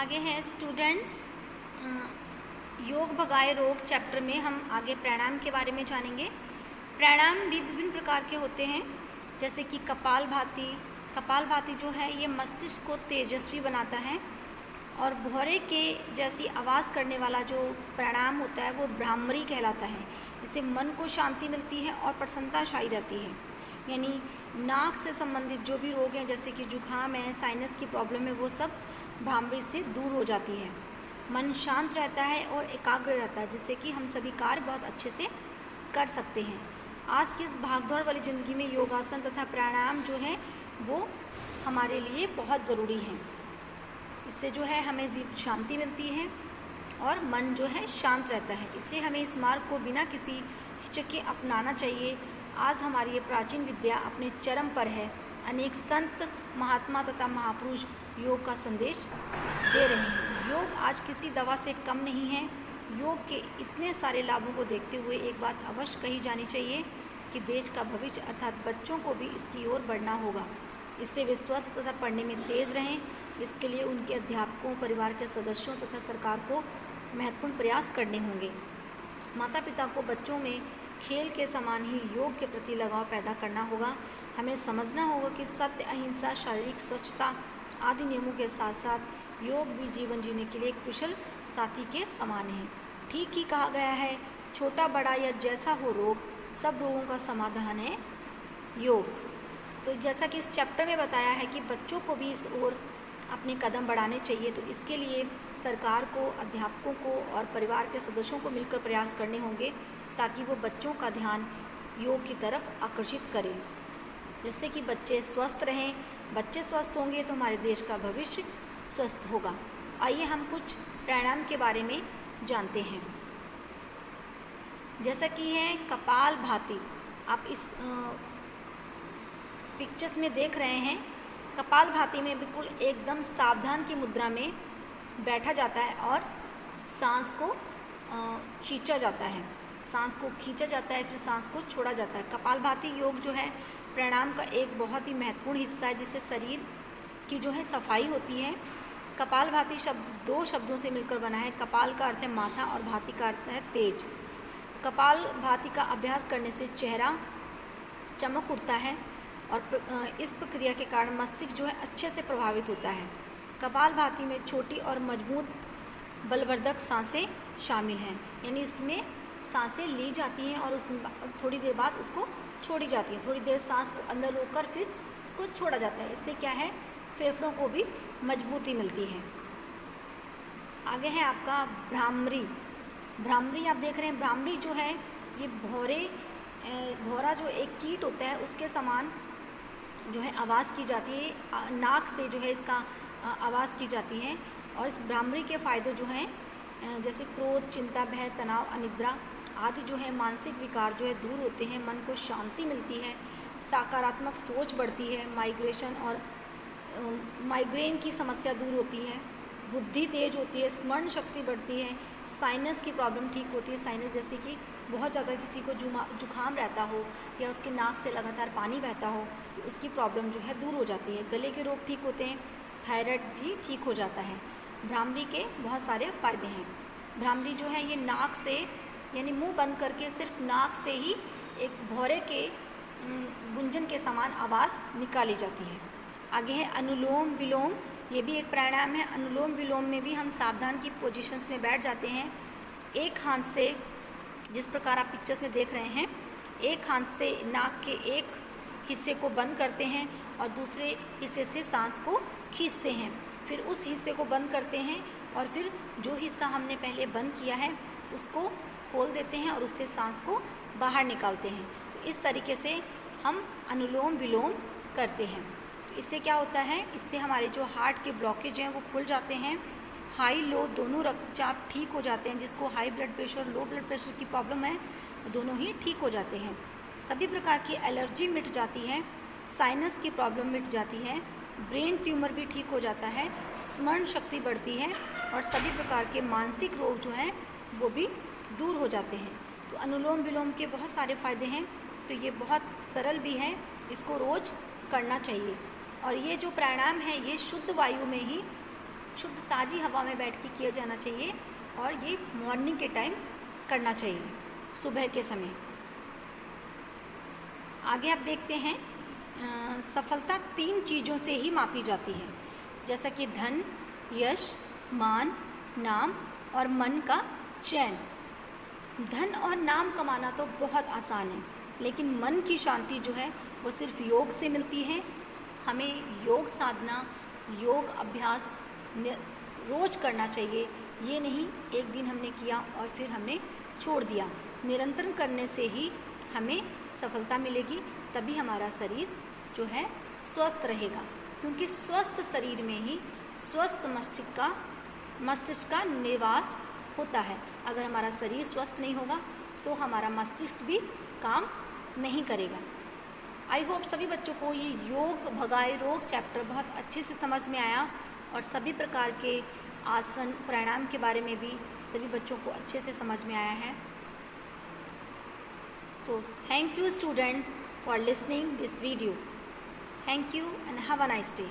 आगे है स्टूडेंट्स, योग भगाए रोग चैप्टर में हम आगे प्राणायाम के बारे में जानेंगे। प्राणायाम भी विभिन्न प्रकार के होते हैं, जैसे कि कपालभाति जो है ये मस्तिष्क को तेजस्वी बनाता है, और भौरे के जैसी आवाज़ करने वाला जो प्राणायाम होता है वो भ्रामरी कहलाता है। इससे मन को शांति मिलती है और प्रसन्नता छाई रहती है। यानी नाक से संबंधित जो भी रोग हैं, जैसे कि जुखाम है, साइनस की प्रॉब्लम है, वो सब भ्रामरी से दूर हो जाती है। मन शांत रहता है और एकाग्र रहता है, जिससे कि हम सभी कार्य बहुत अच्छे से कर सकते हैं। आज की इस भागदौड़ वाली ज़िंदगी में योगासन तथा प्राणायाम जो है वो हमारे लिए बहुत ज़रूरी है। इससे जो है हमें शांति मिलती है और मन जो है शांत रहता है। इसलिए हमें इस मार्ग को बिना किसी हिचक के अपनाना चाहिए। आज हमारी ये प्राचीन विद्या अपने चरम पर है। अनेक संत, महात्मा तथा महापुरुष योग का संदेश दे रहे हैं। योग आज किसी दवा से कम नहीं है। योग के इतने सारे लाभों को देखते हुए एक बात अवश्य कही जानी चाहिए कि देश का भविष्य अर्थात बच्चों को भी इसकी ओर बढ़ना होगा। इससे वे स्वस्थ तथा पढ़ने में तेज़ रहें। इसके लिए उनके अध्यापकों, परिवार के सदस्यों तथा सरकार को महत्वपूर्ण प्रयास करने होंगे। माता पिता को बच्चों में खेल के समान ही योग के प्रति लगाव पैदा करना होगा। हमें समझना होगा कि सत्य, अहिंसा, शारीरिक स्वच्छता आदि नियमों के साथ साथ योग भी जीवन जीने के लिए एक कुशल साथी के समान है। ठीक ही कहा गया है, छोटा बड़ा या जैसा हो रोग, सब रोगों का समाधान है योग। तो जैसा कि इस चैप्टर में बताया है कि बच्चों को भी इस ओर अपने कदम बढ़ाने चाहिए, तो इसके लिए सरकार को, अध्यापकों को और परिवार के सदस्यों को मिलकर प्रयास करने होंगे, ताकि वो बच्चों का ध्यान योग की तरफ आकर्षित करें, जिससे कि बच्चे स्वस्थ रहें। बच्चे स्वस्थ होंगे तो हमारे देश का भविष्य स्वस्थ होगा। आइए हम कुछ प्राणायाम के बारे में जानते हैं। जैसा कि है कपालभाति, आप इस पिक्चर्स में देख रहे हैं। कपालभाति में बिल्कुल एकदम सावधान की मुद्रा में बैठा जाता है और सांस को खींचा जाता है। सांस को खींचा जाता है, फिर सांस को छोड़ा जाता है। कपालभाति योग जो है प्राणायाम का एक बहुत ही महत्वपूर्ण हिस्सा है, जिससे शरीर की जो है सफाई होती है। कपालभाति शब्द दो शब्दों से मिलकर बना है। कपाल का अर्थ है माथा और भाति का अर्थ है तेज। कपालभाति का अभ्यास करने से चेहरा चमक उठता है और इस प्रक्रिया के कारण मस्तिष्क जो है अच्छे से प्रभावित होता है। कपालभाति में छोटी और मजबूत बलवर्धक सांसें शामिल हैं, यानी इसमें सांसें ली जाती हैं और उसमें थोड़ी देर बाद उसको छोड़ी जाती हैं। थोड़ी देर सांस को अंदर रोककर फिर उसको छोड़ा जाता है। इससे क्या है, फेफड़ों को भी मजबूती मिलती है। आगे है आपका भ्रामरी आप देख रहे हैं। भ्रामरी जो है ये भौरा जो एक कीट होता है उसके समान जो है आवाज़ की जाती है। नाक से जो है इसका आवाज़ की जाती है। और इस भ्रामरी के फ़ायदे जो हैं, जैसे क्रोध, चिंता, भय, तनाव, अनिद्रा आदि जो है मानसिक विकार जो है दूर होते हैं। मन को शांति मिलती है, सकारात्मक सोच बढ़ती है, माइग्रेन की समस्या दूर होती है, बुद्धि तेज होती है, स्मरण शक्ति बढ़ती है, साइनस की प्रॉब्लम ठीक होती है। साइनस जैसे कि बहुत ज़्यादा किसी को जुखाम रहता हो या उसके नाक से लगातार पानी बहता हो तो उसकी प्रॉब्लम जो है दूर हो जाती है। गले के रोग ठीक होते हैं, थायराइड भी ठीक हो जाता है। भ्रामरी के बहुत सारे फ़ायदे हैं। भ्रामरी जो है ये नाक से, यानी मुंह बंद करके सिर्फ नाक से ही एक भौरे के गुंजन के समान आवाज़ निकाली जाती है। आगे है अनुलोम विलोम, ये भी एक प्राणायाम है। अनुलोम विलोम में भी हम सावधान की पोजीशंस में बैठ जाते हैं। एक हाथ से, जिस प्रकार आप पिक्चर्स में देख रहे हैं, एक हाथ से नाक के एक हिस्से को बंद करते हैं और दूसरे हिस्से से सांस को खींचते हैं। फिर उस हिस्से को बंद करते हैं और फिर जो हिस्सा हमने पहले बंद किया है उसको खोल देते हैं और उससे सांस को बाहर निकालते हैं। तो इस तरीके से हम अनुलोम विलोम करते हैं। तो इससे क्या होता है, इससे हमारे जो हार्ट के ब्लॉकेज हैं वो खुल जाते हैं। हाई लो दोनों रक्तचाप ठीक हो जाते हैं। जिसको high blood pressure, low blood pressure की प्रॉब्लम है वो दोनों ही ठीक हो जाते हैं। सभी प्रकार की एलर्जी मिट जाती है, साइनस की प्रॉब्लम मिट जाती है, ब्रेन ट्यूमर भी ठीक हो जाता है, स्मरण शक्ति बढ़ती है और सभी प्रकार के मानसिक रोग जो हैं वो भी दूर हो जाते हैं। तो अनुलोम विलोम के बहुत सारे फ़ायदे हैं। तो ये बहुत सरल भी है, इसको रोज़ करना चाहिए। और ये जो प्राणायाम है ये शुद्ध वायु में ही शुद्ध ताज़ी हवा में बैठ के किया जाना चाहिए और ये मॉर्निंग के टाइम करना चाहिए, सुबह के समय। आगे आप देखते हैं सफलता 3 चीज़ों से ही मापी जाती है, जैसा कि धन, यश, मान, नाम और मन का चैन। धन और नाम कमाना तो बहुत आसान है, लेकिन मन की शांति जो है वो सिर्फ योग से मिलती है। हमें योग साधना, योग अभ्यास रोज़ करना चाहिए। ये नहीं एक दिन हमने किया और फिर हमने छोड़ दिया। निरंतर करने से ही हमें सफलता मिलेगी, तभी हमारा शरीर जो है स्वस्थ रहेगा, क्योंकि स्वस्थ शरीर में ही स्वस्थ मस्तिष्क का निवास होता है। अगर हमारा शरीर स्वस्थ नहीं होगा तो हमारा मस्तिष्क भी काम नहीं करेगा। आई होप सभी बच्चों को ये योग भगाए रोग चैप्टर बहुत अच्छे से समझ में आया और सभी प्रकार के आसन प्राणायाम के बारे में भी सभी बच्चों को अच्छे से समझ में आया है। So thank you students for listening this video. Thank you and have a nice day.